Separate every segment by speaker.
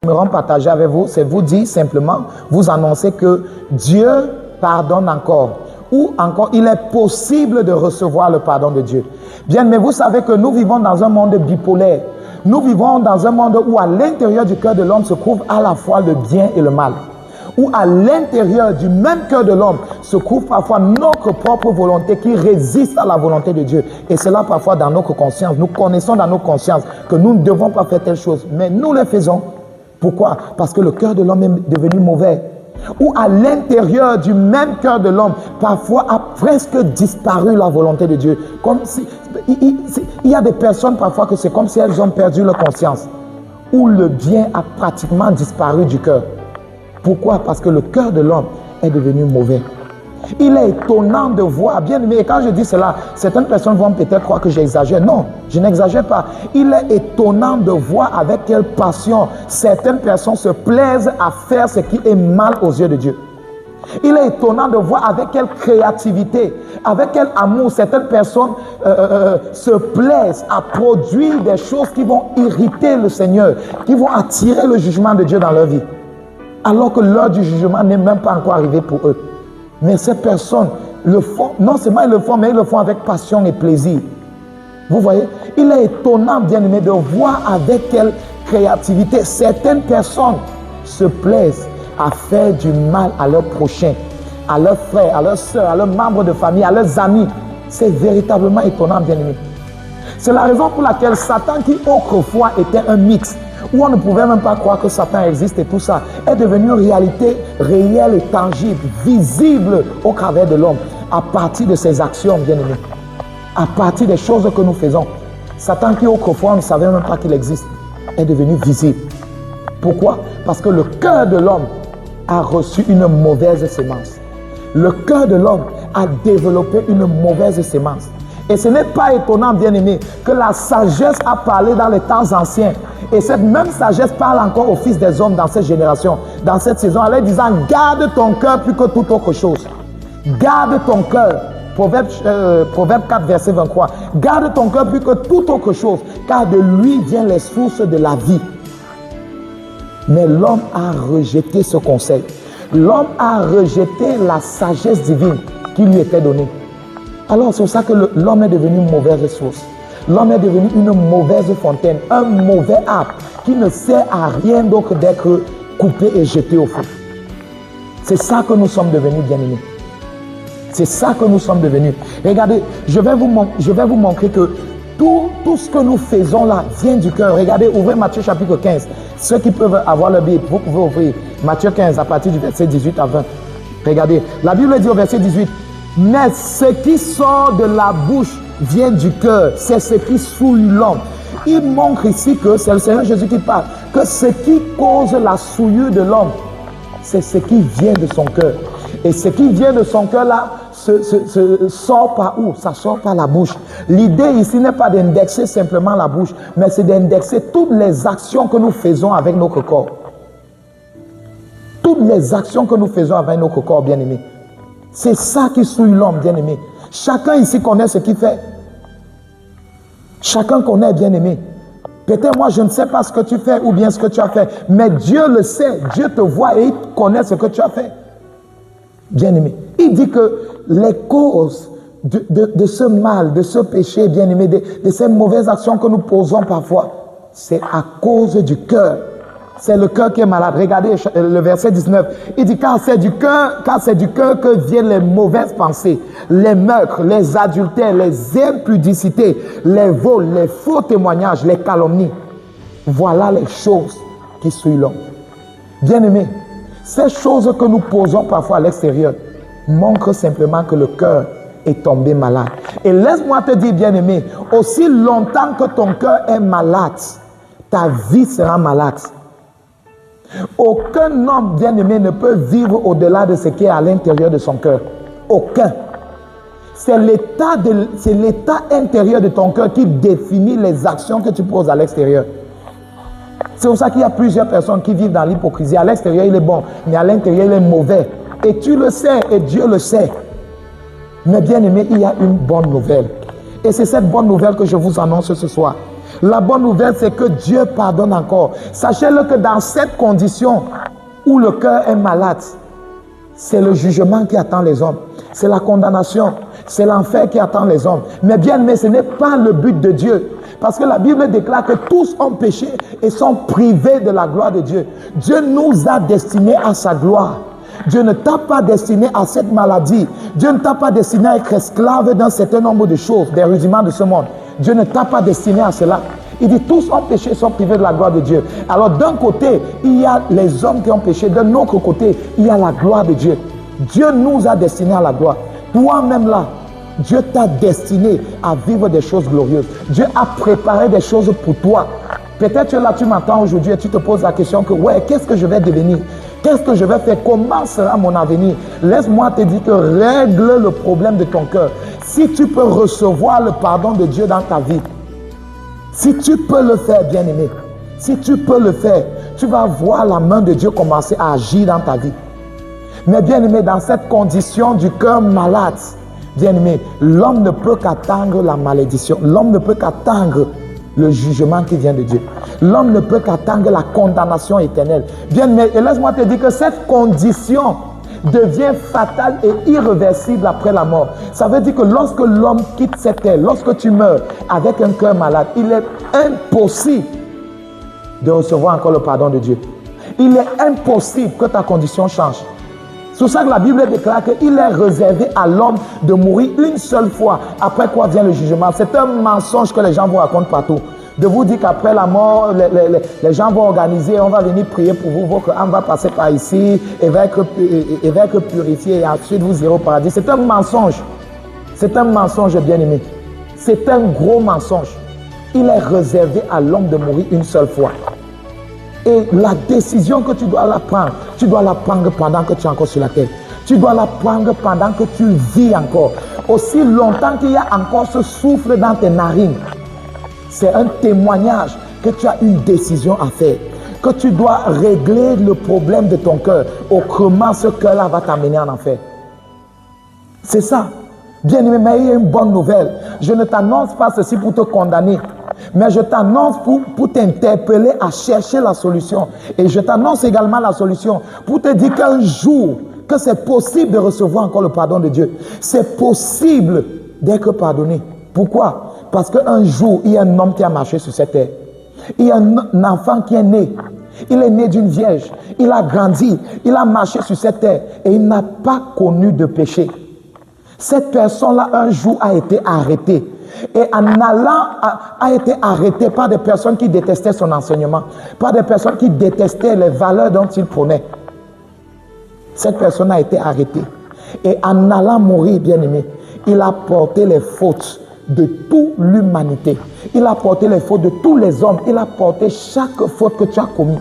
Speaker 1: J'aimerais partager avec vous, c'est vous dire simplement, vous annoncer que Dieu pardonne encore, ou encore il est possible de recevoir le pardon de Dieu. Bien, mais vous savez que nous vivons dans un monde bipolaire. Nous vivons dans un monde où à l'intérieur du cœur de l'homme se trouve à la fois le bien et le mal. Où à l'intérieur du même cœur de l'homme se trouve parfois notre propre volonté qui résiste à la volonté de Dieu. Et cela parfois dans notre conscience. Nous connaissons dans nos consciences que nous ne devons pas faire telle chose, mais nous le faisons. Pourquoi? Parce que le cœur de l'homme est devenu mauvais. Ou à l'intérieur du même cœur de l'homme, parfois a presque disparu la volonté de Dieu. Comme si, il y a des personnes parfois que c'est comme si elles ont perdu leur conscience. Où le bien a pratiquement disparu du cœur. Pourquoi? Parce que le cœur de l'homme est devenu mauvais. Il est étonnant de voir, bien aimé, et quand je dis cela, certaines personnes vont peut-être croire que j'exagère. Non, je n'exagère pas. Il est étonnant de voir avec quelle passion certaines personnes se plaisent à faire ce qui est mal aux yeux de Dieu. Il est étonnant de voir avec quelle créativité, avec quel amour certaines personnes se plaisent à produire des choses qui vont irriter le Seigneur, qui vont attirer le jugement de Dieu dans leur vie. Alors que l'heure du jugement n'est même pas encore arrivée pour eux. Mais ces personnes le font, non seulement ils le font, mais ils le font avec passion et plaisir. Vous voyez, il est étonnant, bien aimé, de voir avec quelle créativité certaines personnes se plaisent à faire du mal à leurs prochains, à leurs frères, à leurs soeurs, à leurs membres de famille, à leurs amis. C'est véritablement étonnant, bien aimé. C'est la raison pour laquelle Satan, qui autrefois était un mythe, où on ne pouvait même pas croire que Satan existe et tout ça, est devenu une réalité réelle et tangible, visible au travers de l'homme, à partir de ses actions, bien aimés, à partir des choses que nous faisons. Satan, qui autrefois on ne savait même pas qu'il existe, est devenu visible. Pourquoi? Parce que le cœur de l'homme a reçu une mauvaise sémence. Le cœur de l'homme a développé une mauvaise sémence. Et ce n'est pas étonnant, bien aimé, que la sagesse a parlé dans les temps anciens. Et cette même sagesse parle encore aux fils des hommes dans cette génération, dans cette saison, en leur disant, garde ton cœur plus que toute autre chose. Garde ton cœur. Proverbe 4, verset 23. Garde ton cœur plus que toute autre chose, car de lui viennent les sources de la vie. Mais l'homme a rejeté ce conseil. L'homme a rejeté la sagesse divine qui lui était donnée. Alors c'est pour ça que l'homme est devenu une mauvaise source. L'homme est devenu une mauvaise fontaine, un mauvais arbre qui ne sert à rien d'autre d'être coupé et jeté au feu. C'est ça que nous sommes devenus, bien-aimés. C'est ça que nous sommes devenus. Regardez, je vais vous montrer que tout ce que nous faisons là vient du cœur. Regardez, ouvrez Matthieu chapitre 15. Ceux qui peuvent avoir le Bible, vous pouvez ouvrir Matthieu 15 à partir du verset 18 à 20. Regardez, la Bible dit au verset 18, mais ce qui sort de la bouche vient du cœur, c'est ce qui souille l'homme. Il montre ici que c'est le Seigneur Jésus qui parle, que ce qui cause la souillure de l'homme, c'est ce qui vient de son cœur. Et ce qui vient de son cœur là, sort par où? Ça sort par la bouche. L'idée ici n'est pas d'indexer simplement la bouche, mais c'est d'indexer toutes les actions que nous faisons avec notre corps. Toutes les actions que nous faisons avec notre corps, bien-aimés. C'est ça qui souille l'homme, bien-aimé. Chacun ici connaît ce qu'il fait. Chacun connaît, bien-aimé. Peut-être moi, je ne sais pas ce que tu fais ou bien ce que tu as fait, mais Dieu le sait. Dieu te voit et il connaît ce que tu as fait. Bien-aimé. Il dit que les causes de ce mal, de ce péché, bien-aimé, de ces mauvaises actions que nous posons parfois, c'est à cause du cœur. C'est le cœur qui est malade. Regardez le verset 19. Il dit, car c'est du cœur que viennent les mauvaises pensées, les meurtres, les adultères, les impudicités, les vols, les faux témoignages, les calomnies. Voilà les choses qui souillent l'homme. Bien-aimé, ces choses que nous posons parfois à l'extérieur montrent simplement que le cœur est tombé malade. Et laisse-moi te dire, bien-aimé, aussi longtemps que ton cœur est malade, ta vie sera malade. Aucun homme bien-aimé ne peut vivre au-delà de ce qui est à l'intérieur de son cœur. Aucun. C'est l'état intérieur de ton cœur qui définit les actions que tu poses à l'extérieur. C'est pour ça qu'il y a plusieurs personnes qui vivent dans l'hypocrisie. À l'extérieur, il est bon, mais à l'intérieur, il est mauvais. Et tu le sais, et Dieu le sait. Mais bien-aimé, il y a une bonne nouvelle. Et c'est cette bonne nouvelle que je vous annonce ce soir. La bonne nouvelle, c'est que Dieu pardonne encore. Sachez-le que dans cette condition où le cœur est malade, c'est le jugement qui attend les hommes. C'est la condamnation. C'est l'enfer qui attend les hommes. Mais bien aimé, ce n'est pas le but de Dieu. Parce que la Bible déclare que tous ont péché et sont privés de la gloire de Dieu. Dieu nous a destinés à sa gloire. Dieu ne t'a pas destiné à cette maladie. Dieu ne t'a pas destiné à être esclave d'un certain nombre de choses, des rudiments de ce monde. Dieu ne t'a pas destiné à cela. Il dit tous ont péché, sont privés de la gloire de Dieu. Alors d'un côté, il y a les hommes qui ont péché. D'un autre côté, il y a la gloire de Dieu. Dieu nous a destinés à la gloire. Toi-même là, Dieu t'a destiné à vivre des choses glorieuses. Dieu a préparé des choses pour toi. Peut-être là, tu m'entends aujourd'hui et tu te poses la question que, ouais, qu'est-ce que je vais devenir? Qu'est-ce que je vais faire? Comment sera mon avenir? Laisse-moi te dire que règle le problème de ton cœur. Si tu peux recevoir le pardon de Dieu dans ta vie, si tu peux le faire, bien-aimé, si tu peux le faire, tu vas voir la main de Dieu commencer à agir dans ta vie. Mais bien-aimé, dans cette condition du cœur malade, bien-aimé, l'homme ne peut qu'attendre la malédiction. L'homme ne peut qu'attendre le jugement qui vient de Dieu. L'homme ne peut qu'attendre la condamnation éternelle. Bien-aimé, et laisse-moi te dire que cette condition devient fatale et irréversible après la mort. Ça veut dire que lorsque l'homme quitte cette terre, lorsque tu meurs avec un cœur malade, il est impossible de recevoir encore le pardon de Dieu. Il est impossible que ta condition change. C'est pour ça que la Bible déclare qu'il est réservé à l'homme de mourir une seule fois, après quoi vient le jugement. C'est un mensonge que les gens vous racontent partout. De vous dire qu'après la mort, les gens vont organiser, on va venir prier pour vous, votre âme va passer par ici, et va être purifié, et ensuite vous irez au paradis. C'est un mensonge. C'est un mensonge, bien-aimé. C'est un gros mensonge. Il est réservé à l'homme de mourir une seule fois. Et la décision que tu dois la prendre pendant que tu es encore sur la terre. Tu dois la prendre pendant que tu vis encore. Aussi longtemps qu'il y a encore ce souffle dans tes narines. C'est un témoignage que tu as une décision à faire. Que tu dois régler le problème de ton cœur. Autrement, ce cœur-là va t'amener en enfer. C'est ça. Bien aimé, mais il y a une bonne nouvelle. Je ne t'annonce pas ceci pour te condamner. Mais je t'annonce pour t'interpeller à chercher la solution. Et je t'annonce également la solution pour te dire qu'un jour, que c'est possible de recevoir encore le pardon de Dieu. C'est possible d'être pardonné. Pourquoi? Parce qu'un jour, il y a un homme qui a marché sur cette terre. Il y a un enfant qui est né. Il est né d'une vierge. Il a grandi. Il a marché sur cette terre. Et il n'a pas connu de péché. Cette personne-là, un jour, a été arrêtée. Et en allant, a été arrêté par des personnes qui détestaient son enseignement, par des personnes qui détestaient les valeurs dont il prônait. Cette personne a été arrêtée. Et en allant mourir, bien-aimé, il a porté les fautes de toute l'humanité. Il a porté les fautes de tous les hommes. Il a porté chaque faute que tu as commise.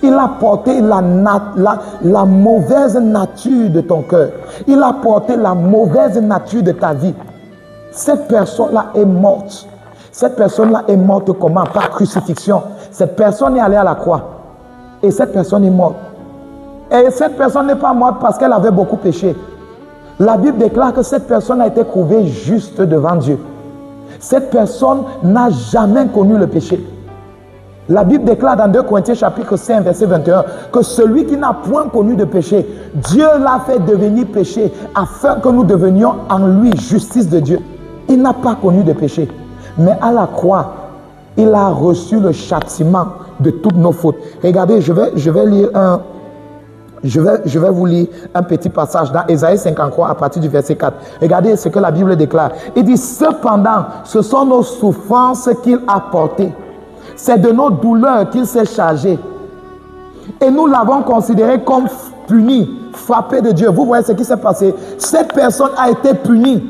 Speaker 1: Il a porté la mauvaise nature de ton cœur. Il a porté la mauvaise nature de ta vie. Cette personne-là est morte. Cette personne-là est morte comment? Par crucifixion. Cette personne est allée à la croix. Et cette personne est morte. Et cette personne n'est pas morte parce qu'elle avait beaucoup péché. La Bible déclare que cette personne a été trouvée juste devant Dieu. Cette personne n'a jamais connu le péché. La Bible déclare dans 2 Corinthiens chapitre 5 verset 21 que celui qui n'a point connu de péché, Dieu l'a fait devenir péché afin que nous devenions en lui justice de Dieu. Il n'a pas connu de péché. Mais à la croix, il a reçu le châtiment de toutes nos fautes. Regardez, je vais vous lire un petit passage dans Ésaïe 53 à partir du verset 4. Regardez ce que la Bible déclare. Il dit, cependant, ce sont nos souffrances qu'il a portées. C'est de nos douleurs qu'il s'est chargé. Et nous l'avons considéré comme puni, frappé de Dieu. Vous voyez ce qui s'est passé. Cette personne a été punie.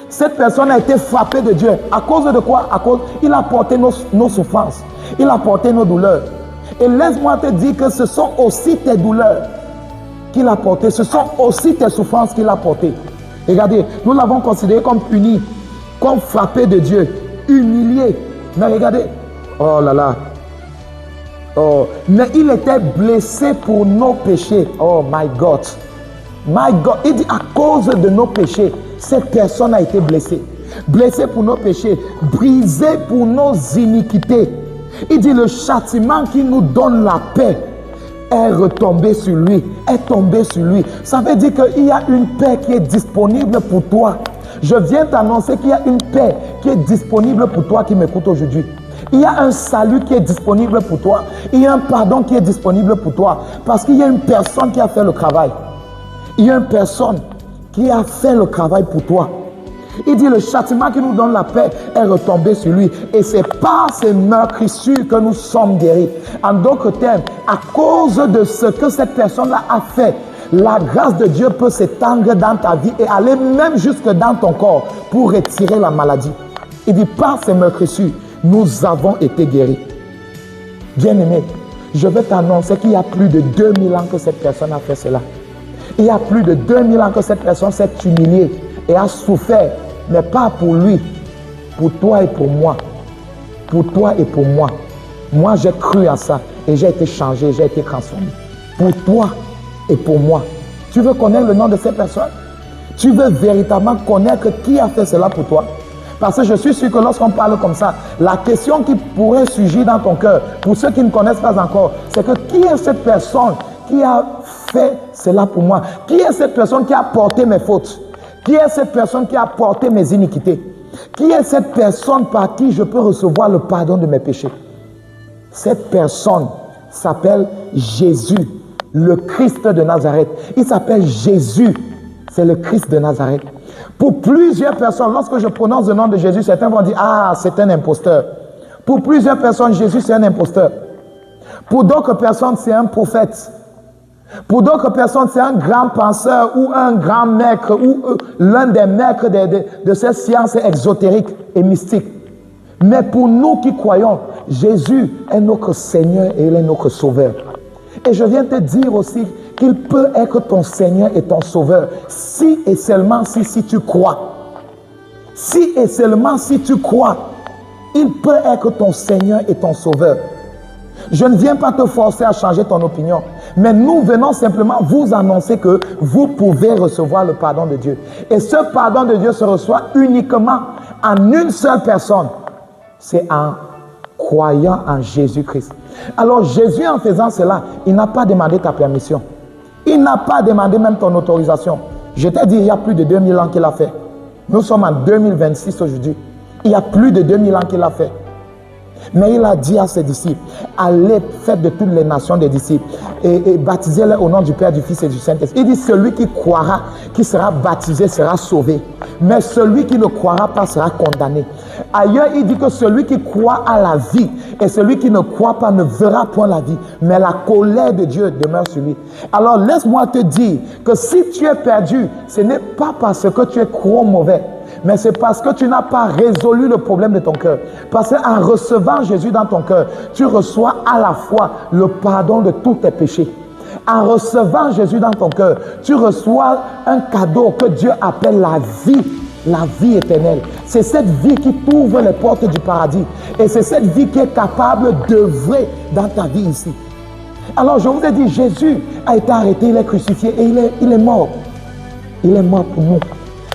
Speaker 1: Cette personne a été frappée de Dieu. À cause de quoi? À cause, il a porté nos souffrances. Il a porté nos douleurs. Et laisse-moi te dire que ce sont aussi tes douleurs qu'il a portées. Ce sont aussi tes souffrances qu'il a portées. Regardez, nous l'avons considéré comme puni, comme frappé de Dieu, humilié. Mais regardez, oh là là. Oh, mais il était blessé pour nos péchés. Oh my God. My God. Il dit à cause de nos péchés, cette personne a été blessée. blessé pour nos péchés, brisé pour nos iniquités. Il dit le châtiment qui nous donne la paix est retombé sur lui, est tombé sur lui. Ça veut dire qu'il y a une paix qui est disponible pour toi. Je viens t'annoncer qu'il y a une paix qui est disponible pour toi qui m'écoute aujourd'hui. Il y a un salut qui est disponible pour toi. Il y a un pardon qui est disponible pour toi. Parce qu'il y a une personne qui a fait le travail. Il y a une personne qui a fait le travail pour toi. Il dit le châtiment qui nous donne la paix est retombé sur lui. Et c'est par ces meurtrissures que nous sommes guéris. En d'autres termes, à cause de ce que cette personne-là a fait, la grâce de Dieu peut s'étendre dans ta vie et aller même jusque dans ton corps pour retirer la maladie. Il dit par ces meurtrissures, nous avons été guéris. Bien-aimé, je veux t'annoncer qu'il y a plus de 2000 ans que cette personne a fait cela. Il y a plus de 2000 ans que cette personne s'est humiliée et a souffert, mais pas pour lui, pour toi et pour moi. Pour toi et pour moi. Moi, j'ai cru à ça et j'ai été changé, j'ai été transformé. Pour toi et pour moi. Tu veux connaître le nom de cette personne? Tu veux véritablement connaître qui a fait cela pour toi? Parce que je suis sûr que lorsqu'on parle comme ça, la question qui pourrait surgir dans ton cœur, pour ceux qui ne connaissent pas encore, c'est que qui est cette personne qui a fait cela pour moi? Qui est cette personne qui a porté mes fautes? Qui est cette personne qui a porté mes iniquités? Qui est cette personne par qui je peux recevoir le pardon de mes péchés? Cette personne s'appelle Jésus, le Christ de Nazareth. Il s'appelle Jésus, c'est le Christ de Nazareth. Pour plusieurs personnes, lorsque je prononce le nom de Jésus, certains vont dire « Ah, c'est un imposteur ». Pour plusieurs personnes, Jésus, c'est un imposteur. Pour d'autres personnes, c'est un prophète. Pour d'autres personnes, c'est un grand penseur ou un grand maître ou l'un des maîtres de ces sciences exotériques et mystiques. Mais pour nous qui croyons, Jésus est notre Seigneur et il est notre Sauveur. Et je viens te dire aussi qu'il peut être ton Seigneur et ton Sauveur si et seulement si tu crois. Si et seulement si tu crois, il peut être ton Seigneur et ton Sauveur. Je ne viens pas te forcer à changer ton opinion, mais nous venons simplement vous annoncer que vous pouvez recevoir le pardon de Dieu. Et ce pardon de Dieu se reçoit uniquement en une seule personne. C'est en croyant en Jésus-Christ. Alors Jésus, en faisant cela, il n'a pas demandé ta permission. Il n'a pas demandé même ton autorisation. Je t'ai dit, il y a plus de 2000 ans qu'il a fait. Nous sommes en 2026 aujourd'hui. Il y a plus de 2000 ans qu'il a fait. Mais il a dit à ses disciples, allez, faites de toutes les nations des disciples et baptisez-les au nom du Père, du Fils et du Saint-Esprit. Il dit, celui qui croira, qui sera baptisé, sera sauvé. Mais celui qui ne croira pas sera condamné. Ailleurs, il dit que celui qui croit à la vie et celui qui ne croit pas ne verra point la vie. Mais la colère de Dieu demeure sur lui. Alors, laisse-moi te dire que si tu es perdu, ce n'est pas parce que tu es trop mauvais. Mais c'est parce que tu n'as pas résolu le problème de ton cœur. Parce qu'en recevant Jésus dans ton cœur, tu reçois à la fois le pardon de tous tes péchés. En recevant Jésus dans ton cœur, tu reçois un cadeau que Dieu appelle la vie éternelle. C'est cette vie qui t'ouvre les portes du paradis. Et c'est cette vie qui est capable d'œuvrer dans ta vie ici. Alors je vous ai dit, Jésus a été arrêté, il est crucifié et il est mort. Il est mort pour nous.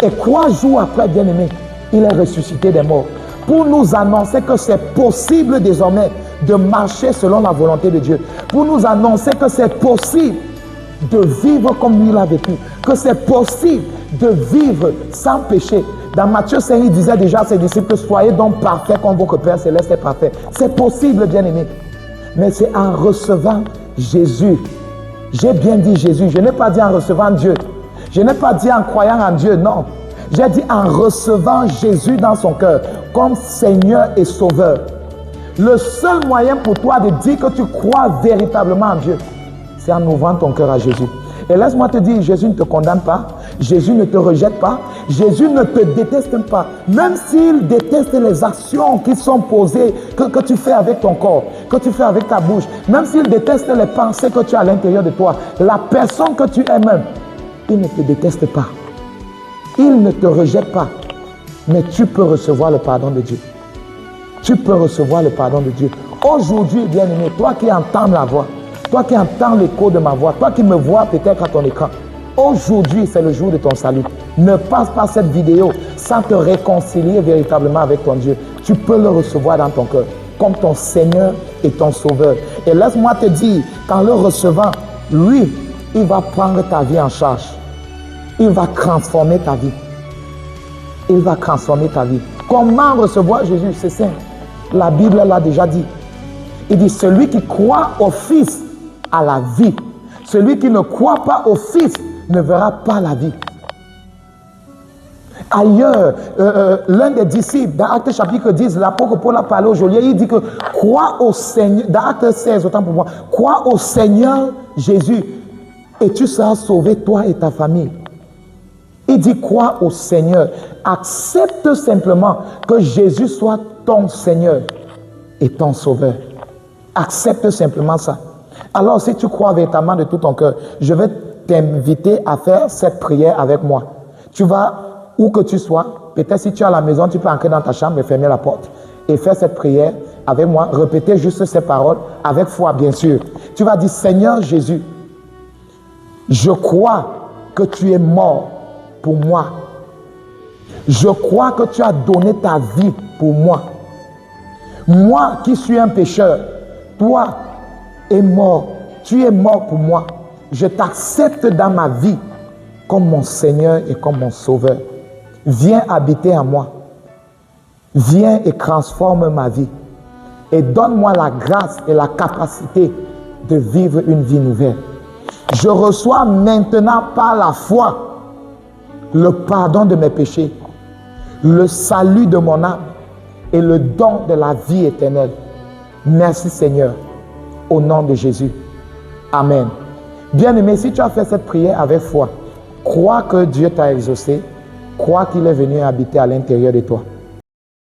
Speaker 1: Et 3 jours après, bien-aimé, il est ressuscité des morts. Pour nous annoncer que c'est possible désormais de marcher selon la volonté de Dieu. Pour nous annoncer que c'est possible de vivre comme lui l'a vécu. Que c'est possible de vivre sans péché. Dans Matthieu 5, il disait déjà à ses disciples, soyez donc parfaits comme votre Père Céleste est parfait. C'est possible, bien-aimé. Mais c'est en recevant Jésus. J'ai bien dit Jésus. Je n'ai pas dit en recevant Dieu. Je n'ai pas dit en croyant en Dieu, non. J'ai dit en recevant Jésus dans son cœur comme Seigneur et Sauveur. Le seul moyen pour toi de dire que tu crois véritablement en Dieu, c'est en ouvrant ton cœur à Jésus. Et laisse-moi te dire, Jésus ne te condamne pas, Jésus ne te rejette pas, Jésus ne te déteste pas. Même s'il déteste les actions qui sont posées, que tu fais avec ton corps, que tu fais avec ta bouche, même s'il déteste les pensées que tu as à l'intérieur de toi, la personne que tu es même, il ne te déteste pas. Il ne te rejette pas. Mais tu peux recevoir le pardon de Dieu. Tu peux recevoir le pardon de Dieu. Aujourd'hui, bien-aimé, toi qui entends la voix, toi qui entends l'écho de ma voix, toi qui me vois peut-être à ton écran, aujourd'hui, c'est le jour de ton salut. Ne passe pas cette vidéo sans te réconcilier véritablement avec ton Dieu, tu peux le recevoir dans ton cœur comme ton Seigneur et ton Sauveur. Et laisse-moi te dire, qu'en le recevant, lui, il va prendre ta vie en charge. Il va transformer ta vie. Il va transformer ta vie. Comment recevoir Jésus? C'est simple. La Bible l'a déjà dit. Il dit, celui qui croit au Fils a la vie. Celui qui ne croit pas au Fils ne verra pas la vie. Ailleurs, l'un des disciples, dans Actes chapitre 10, l'apôtre Paul a parlé au geôlier, il dit que crois au Seigneur, dans Actes 16, autant pour moi, crois au Seigneur Jésus et tu seras sauvé, toi et ta famille. Il dit crois au Seigneur. Accepte simplement que Jésus soit ton Seigneur et ton Sauveur. Accepte simplement ça. Alors si tu crois véritablement de tout ton cœur, je vais t'inviter à faire cette prière avec moi. Tu vas, où que tu sois, peut-être si tu es à la maison, tu peux entrer dans ta chambre et fermer la porte et faire cette prière avec moi. Répétez juste ces paroles avec foi, bien sûr. Tu vas dire, Seigneur Jésus, je crois que tu es mort pour moi. Je crois que tu as donné ta vie pour moi. Moi qui suis un pécheur, toi es mort. Tu es mort pour moi. Je t'accepte dans ma vie comme mon Seigneur et comme mon Sauveur. Viens habiter en moi. Viens et transforme ma vie. Et donne-moi la grâce et la capacité de vivre une vie nouvelle. Je reçois maintenant par la foi le pardon de mes péchés, le salut de mon âme et le don de la vie éternelle. Merci Seigneur, au nom de Jésus. Amen. Bien-aimé, si tu as fait cette prière avec foi, crois que Dieu t'a exaucé, crois qu'il est venu habiter à l'intérieur de toi.